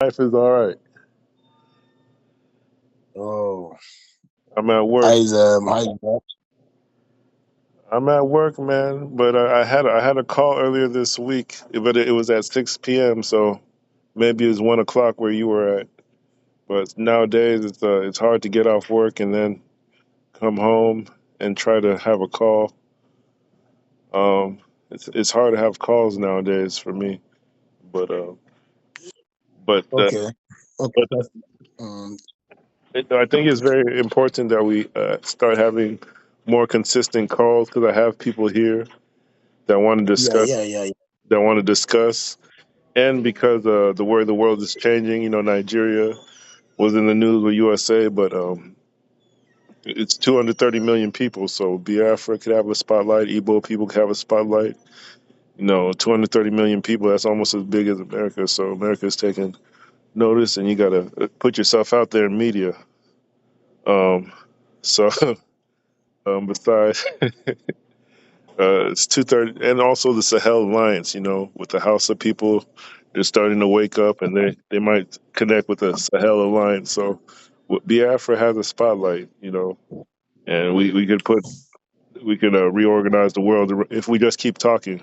Life is all right. Oh, I'm at work. how's that? I'm at work, man. But I had a call earlier this week, but it was at 6 p.m. So maybe it's 1 o'clock where you were at. But nowadays it's hard to get off work and then come home and try to have a call. It's hard to have calls nowadays for me. But uh, but uh, Okay, okay. but Um, I think it's very important that we start having more consistent calls because I have people here that want to yeah, discuss yeah, yeah, yeah. that want to discuss, and because the way the world is changing, Nigeria was in the news with USA, but it's 230 million people, so Biafra could have a spotlight, Igbo people could have a spotlight. 230 million people, that's almost as big as America, so America is taking notice, and you got to put yourself out there in media. So, besides, it's 230, and also the Sahel Alliance, with the Hausa people, they're starting to wake up, and they might connect with the Sahel Alliance. So, Biafra has a spotlight, and we could reorganize the world if we just keep talking.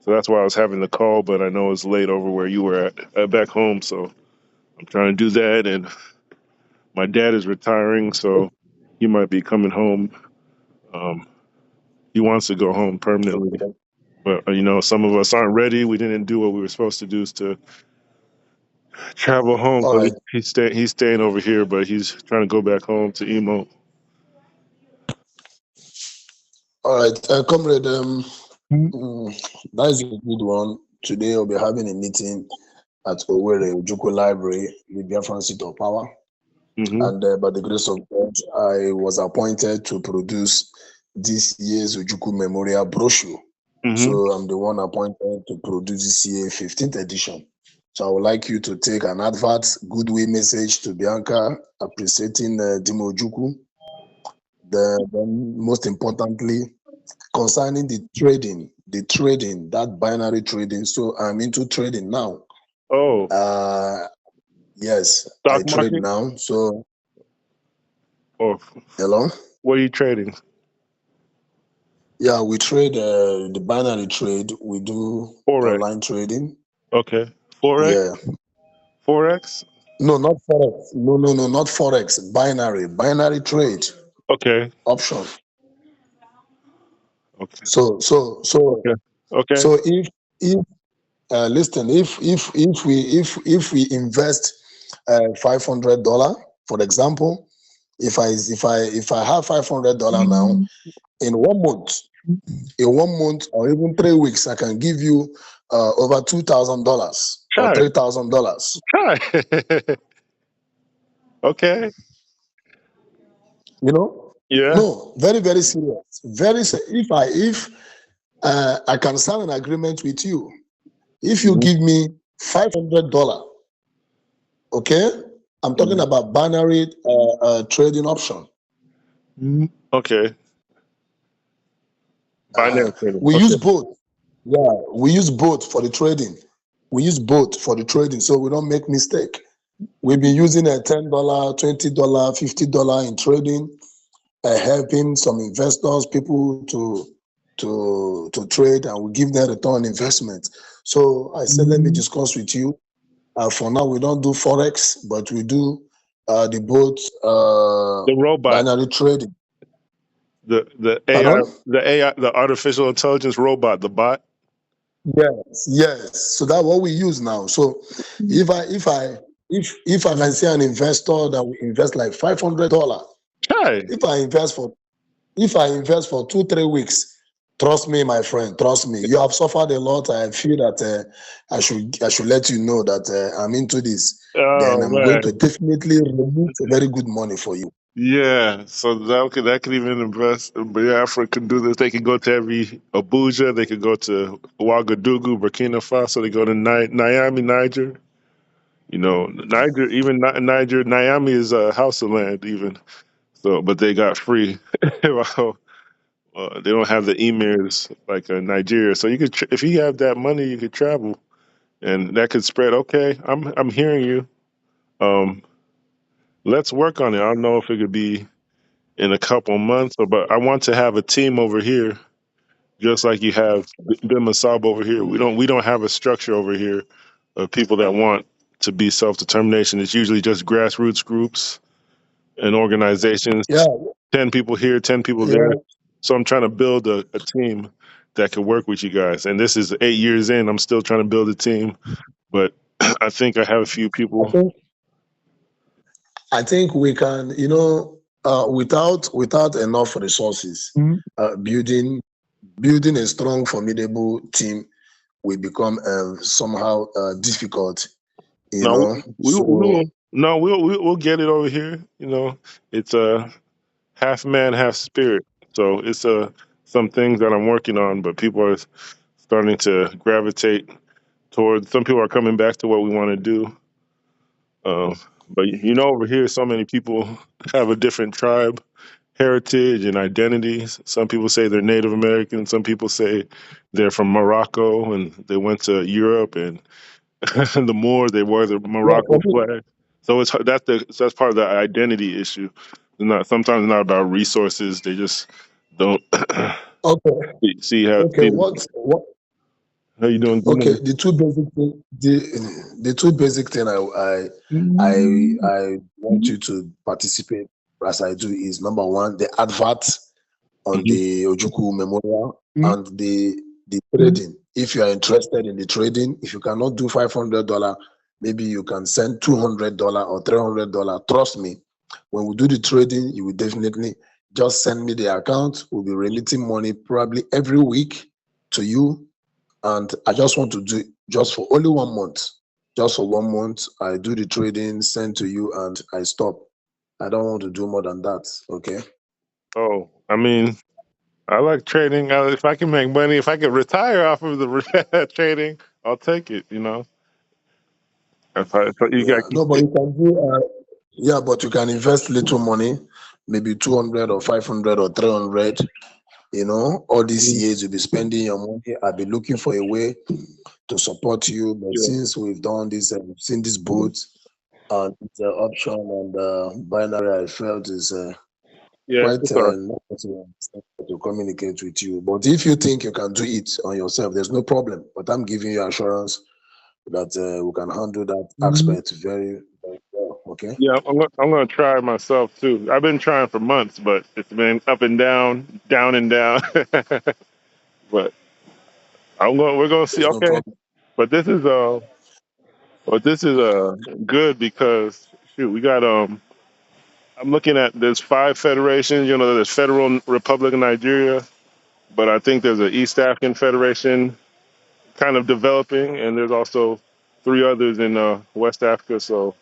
So that's why I was having the call, but I know it's late over where you were at back home. So I'm trying to do that, and my dad is retiring, so he might be coming home. Um, he wants to go home permanently. Okay. But some of us aren't ready. We didn't do what we were supposed to do is to travel home. All So right, he's staying over here, but he's trying to go back home to Emo. all right, comrade. That is a good one. Today we'll be having a meeting at Ojukwu Library, the Biafran seat of power. Mm-hmm. And by the grace of God, I was appointed to produce this year's Ojukwu Memorial brochure. So Mm-hmm. I'm the one appointed to produce this year 15th edition. So I would like you to take an advert, goodwill message to Bianca, appreciating Dimo Ojukwu. Then most importantly, concerning the trading, that binary trading. So I'm into trading now. Oh, Uh, yes, I stock trade market? now. So Or hello. what are you trading? Yeah, we trade the binary trade. We do Forex. online trading. Okay. Forex? Yeah. Forex? No, not forex. No, no, no, not forex. Binary trade Okay. option. Okay. So, so, so, Okay. Okay. so if listen, if we invest $500, for example, if I have $500 now, in 1 month, or even 3 weeks, I can give you over $2,000 or Try. $3,000. Try. Okay. You know, Yeah. no, very very serious. If I can sign an agreement with you, if you Mhm. give me $500, okay, I'm talking Mhm. about binary trading option. Okay. Uh, Binary trading. we use Okay. both. Yeah, we use both for the trading. We use both for the trading, so we don't make mistake. We've been using a $10, $20, $50 in trading, helping some investors, people to trade, and we give them return on investment. So I said, let me discuss with you. For now, we don't do forex, but we do the both The robot, binary trading. the AI, Pardon? the artificial intelligence robot, the bot. Yes, yes. So that's what we use now. So if I if I if I can see an investor that will invest like $500, Hi. if I invest for if I invest for 2 3 weeks, trust me, my friend, trust me. You have suffered a lot. I feel that I should let you know that I'm into this. Then Oh I'm going man. to definitely remit very good money for you. Yeah. So that could even invest. Biafra could do this. They could go to every Abuja. They could go to Ouagadougou, Burkina Faso. They go to Niamey, Niger. Niger, even Niger, Niamey is a house of land, even. So, but they got free. Well, they don't have the emirs like Nigeria. So you could, if you have that money, you could travel and that could spread. Okay, I'm hearing you. Um, let's work on it. I don't know if it could be in a couple months, but I want to have a team over here, just like you have Ben Masab over here. We don't have a structure over here of people that want to be self determination. It's usually just grassroots groups and organizations. Yeah, 10 people here, 10 people there. yeah. So I'm trying to build a team that could work with you guys. And this is 8 years in. I'm still trying to build a team, but I think I have a few I people. think I think we can, without enough resources, building a strong, formidable team will become somehow difficult. You No, know, so we'll get it over here. It's a half man, half spirit. So it's some things that I'm working on, but people are starting to gravitate towards. Some people are coming back to what we want to do. But over here, so many people have a different tribe heritage and identities. Some people say they're Native American. Some people say they're from Morocco and they went to Europe, and the more they wear the yeah, Morocco flag. So that's part of the identity issue. It's not sometimes not about resources. They just don't okay, see how okay. What how you doing. Good Okay, morning. the two basic thing I want you to participate as I do is number one, the advert on Mhm. the Ojukwu Memorial and the trading. If you are interested in the trading, if you cannot do $500, maybe you can send $200 or $300. Trust me, when we do the trading, you will definitely just send me the account. We'll be remitting money probably every week to you, and I just want to do it just for only 1 month. Just for 1 month, I do the trading, send to you, and I stop. I don't want to do more than that. Okay. Oh, I mean, I like trading. If I can make money, if I can retire off of the trading, I'll take it. If you got Yeah. No, but you can do. Yeah, but you can invest little money, maybe 200 or 500 or 300. All these years you'll be spending your money. I'll be looking for a way to support you. But yeah, since we've done this and we've seen this boat and the option and binary, I felt is yeah, quite it's all right. not to communicate with you. But if you think you can do it on yourself, there's no problem. But I'm giving you assurance that we can handle that aspect very, very well. Okay. Yeah, I'm gonna try myself too. I've been trying for months, but it's been up and down, down and down. But we're gonna see. There's no Okay, problem. but this is good because shoot, we got I'm looking at there's 5 federations. There's Federal Republic of Nigeria, but I think there's an East African Federation kind of developing, and there's also 3 others in West Africa. So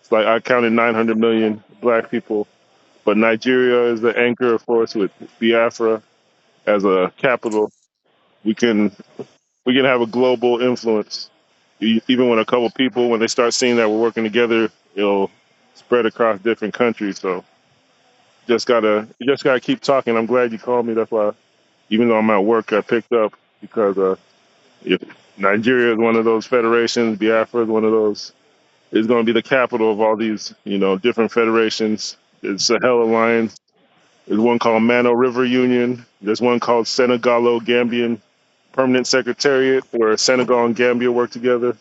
it's like I counted 900 million black people. But Nigeria is the anchor, of course, with Biafra as a capital. We can we can have a global influence. Even when a couple people, when they start seeing that we're working together, it'll spread across different countries. So you just gotta keep talking. I'm glad you called me. That's why, even though I'm at work, I picked up because if Nigeria is one of those federations, Biafra is one of those. It's going to be the capital of all these, different federations. It's Sahel Alliance. There's one called Mano River Union. There's one called Senegalo-Gambian Permanent Secretariat, where Senegal and Gambia work together.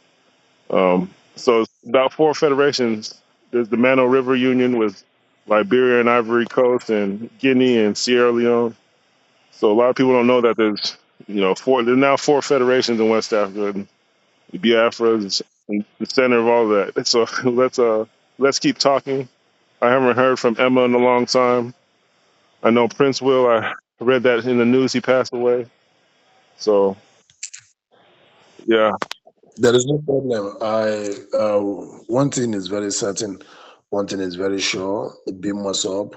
So it's about 4 federations. There's the Mano River Union with Liberia and Ivory Coast and Guinea and Sierra Leone. So a lot of people don't know that there's, there's now 4 federations in West Africa. And Biafra is in the center of all that. So let's keep talking. I haven't heard from Emma in a long time. I know Prince Will. I read that in the news. He passed away. So yeah. There is no problem. One thing is very certain. One thing is very sure. Beam us up.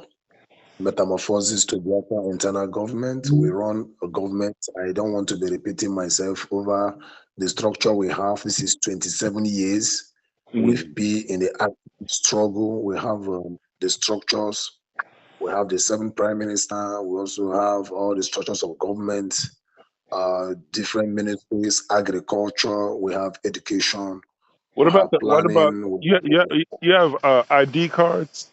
Metamorphosis to Biafra internal government. We run a government. I don't want to be repeating myself over the structure we have. This is 27 years. Mhm. We've been in the active struggle. We have the structures. We have the 7th prime minister. We also have all the structures of government. different ministries, agriculture, we have education, What we about have what about planning. you have ID cards,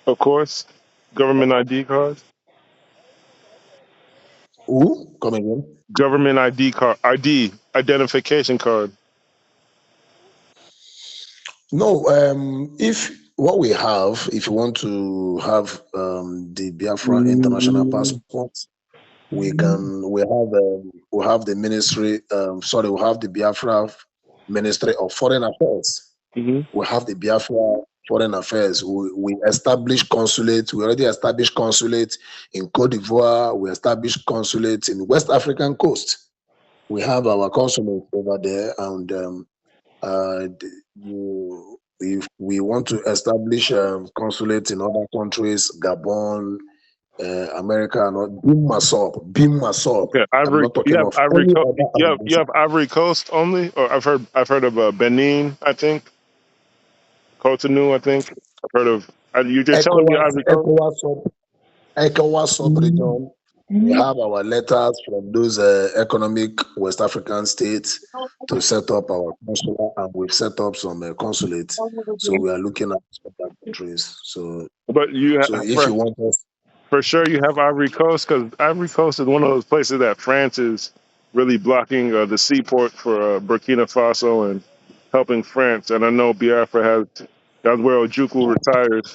of course, government ID cards, Who? Come again? government ID card, ID identification card. No, if what we have, if you want to have the Biafra international passport, we have the ministry, we have the Biafra Ministry of Foreign Affairs. Hmm. We have the Biafra Foreign Affairs. We established consulate. We already established consulate in Cote d'Ivoire. We established consulate in West African coast. We have our consulate over there, and if we want to establish consulate in other countries, Gabon, America, and all, beam Masop, beam Masop. Okay, I'm Ivory. not You talking have of Ivory any Coast. other You organization. have Ivory Coast only, or I've heard of Benin. I think Cotonou. I think I've heard of. You're telling me ECOWAS, Ivory Coast? ECOWAS, ECOWAS sub-region. We have our letters from those economic West African states to set up our consulate, and we've set up some consulate. So we are looking at other countries. But So if you want us, for sure you have Ivory Coast, because Ivory Coast is one of those places that France is really blocking the seaport for Burkina Faso and helping France. And I know Biafra has that's where Ojukwu retired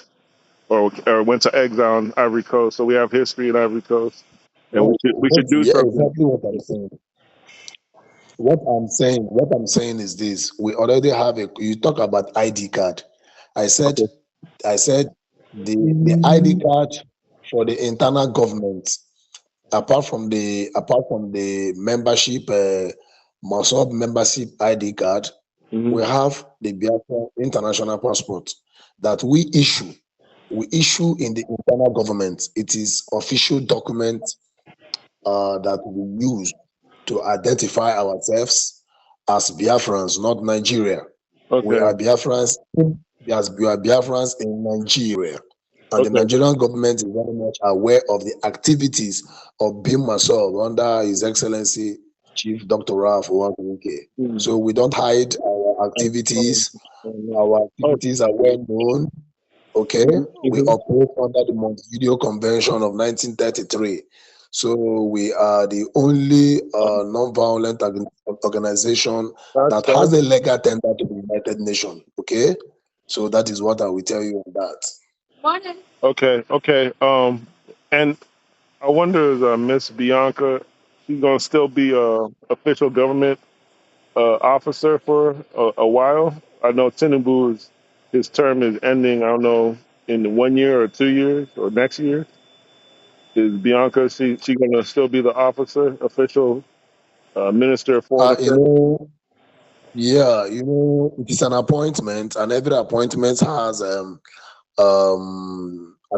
or went to exile on Ivory Coast. So we have history in Ivory Coast, and no, we should do yeah, something. exactly what I'm saying. What I'm saying is this: we already have a. You talk about ID card. I said, Okay. I said, the ID card for the internal government, apart from the membership, Mosop membership ID card, Hmm. we have the Biafra international passport that we issue. We issue in the internal government. It is official document that we use to identify ourselves as Biafrans, not Nigeria. We Okay. are Biafrans, as we are Biafrans in Nigeria. And the Okay. Nigerian government is very much aware of the activities of Bim Masol under His Excellency Chief Dr. Ralph Owatuke. Mhm. So we don't hide our activities. Our Oh. activities are well known. Okay, we Mhm. operate under the Montevideo Convention of 1933. So we are the only non-violent organization That's that has fine. a legal tender to the United Nations. Okay, so that is what I will tell you on that. Okay. Okay. And I wonder is Miss Bianca, she's gonna still be a official government officer for a while. I know Tinubu's his term is ending. I don't know in 1 year or 2 years or next year. Is Bianca she gonna still be the officer, official minister of foreign You affairs? know, yeah, it is an appointment, and every appointment has I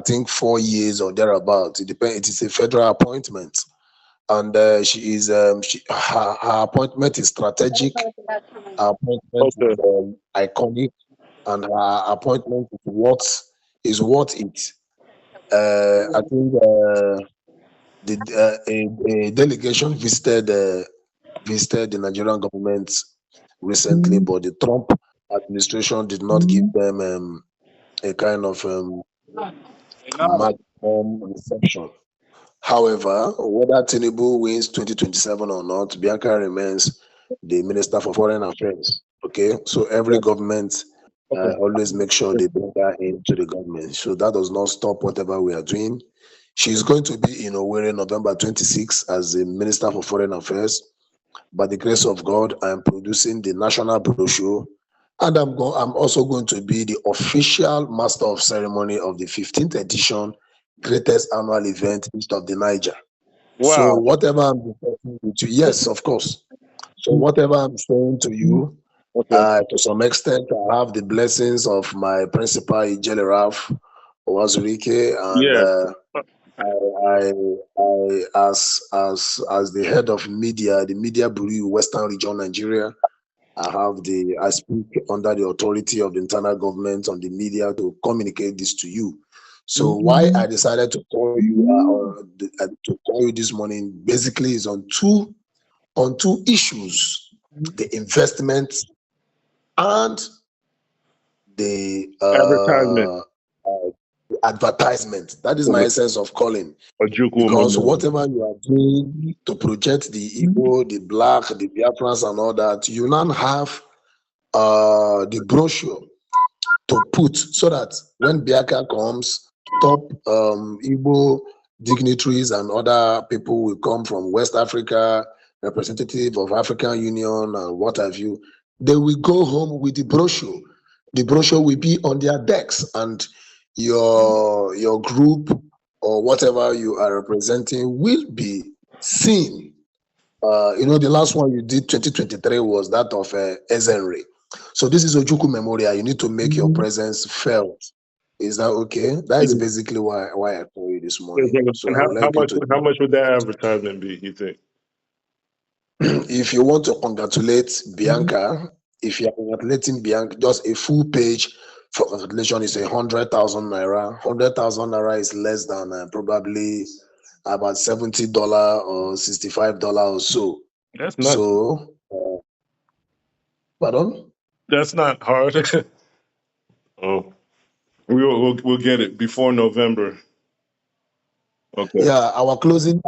think 4 years or thereabout. It depends. It is a federal appointment, and her appointment is strategic. Her appointment Okay. is iconic, and her appointment is what it. I think a delegation visited the Nigerian government recently, but the Trump administration did not give them a kind of maximum reception. However, whether Tinubu wins 2027 or not, Bianca remains the Minister for Foreign Affairs. Okay, so every Yeah. government Okay. always make sure they bring her into the government. So that does not stop whatever we are doing. She's going to be in Owerri November 26 as the Minister for Foreign Affairs. By the grace of God, I am producing the national brochure, and I'm also going to be the official master of ceremony of the 15th edition greatest annual event east of the Niger. So Wow. whatever I'm discussing with you, yes, of course. So whatever I'm saying to you, Okay. to some extent, I have the blessings of my principal Ijele Ralph Owazurike, and Yeah. as the head of media, the media bureau Western Region Nigeria, I speak under the authority of the internal government on the media to communicate this to you. So why I decided to call you this morning basically is on two issues: the investment and the Advertisement. advertisement. That is my essence of calling. Ojukwu Because Memorial. whatever you are doing to project the Igbo, the Black, the Biafrans, and all that, you now have the brochure to put so that when Biaka comes, top Igbo dignitaries and other people will come from West Africa, representative of African Union and what have you. They will go home with the brochure. The brochure will be on their decks, and your group or whatever you are representing will be seen. The last one you did 2023 was that of Ezenry. So this is Ojukwu Memorial. You need to make your presence felt. Is that okay? That is basically why I called you this morning. So And I would like you to, how much would that advertisement be, you think? if you want to congratulate Bianca, if you are congratulating Bianca, just a full page for congratulation is 100,000 naira. 100,000 naira is less than probably about $70 or $65 or so. That's not. So, pardon? That's not hard. Oh, we'll get it before November. Okay. Yeah, our closing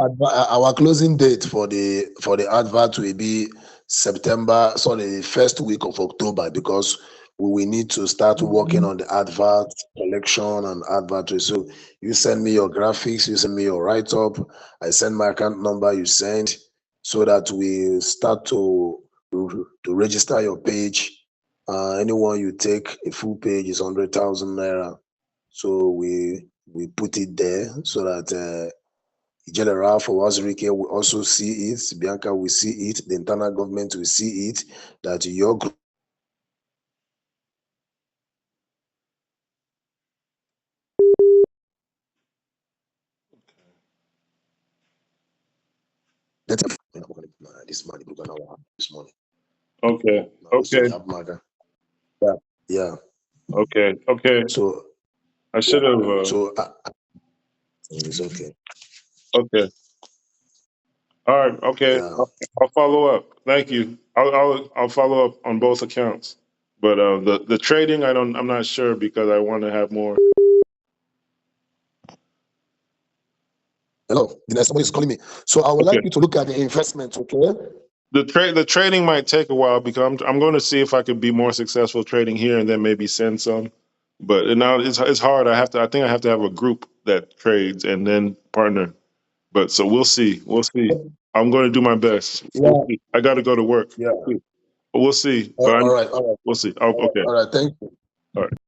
date for the advert will be the first week of October, because we will need to start working on the advert collection and advert. So you send me your graphics, you send me your write-up, I send my account number, you send, so that we start to register your page. Anyone you take, a full page is 100,000 naira. So we put it there so that General for Wazirike will also see it, Bianca will see it, the internal government will see it, that your group this money this morning. Okay. Okay. Yeah. Okay. Okay. So I should have. it's okay. Okay. All right. Okay. Yeah. I'll follow up. Thank you. I'll follow up on both accounts. But the trading, I'm not sure, because I want to have more. Hello. Somebody is calling me. So I would like you to look at the investment, okay? The trading might take a while, because I'm going to see if I could be more successful trading here and then maybe send some. But now it's hard. I think I have to have a group that trades and then partner. But so we'll see. We'll see. I'm going to do my best. Yeah. I got to go to work. Yeah. But we'll see. All right. We'll see. Oh, okay. All right. Thank you. All right.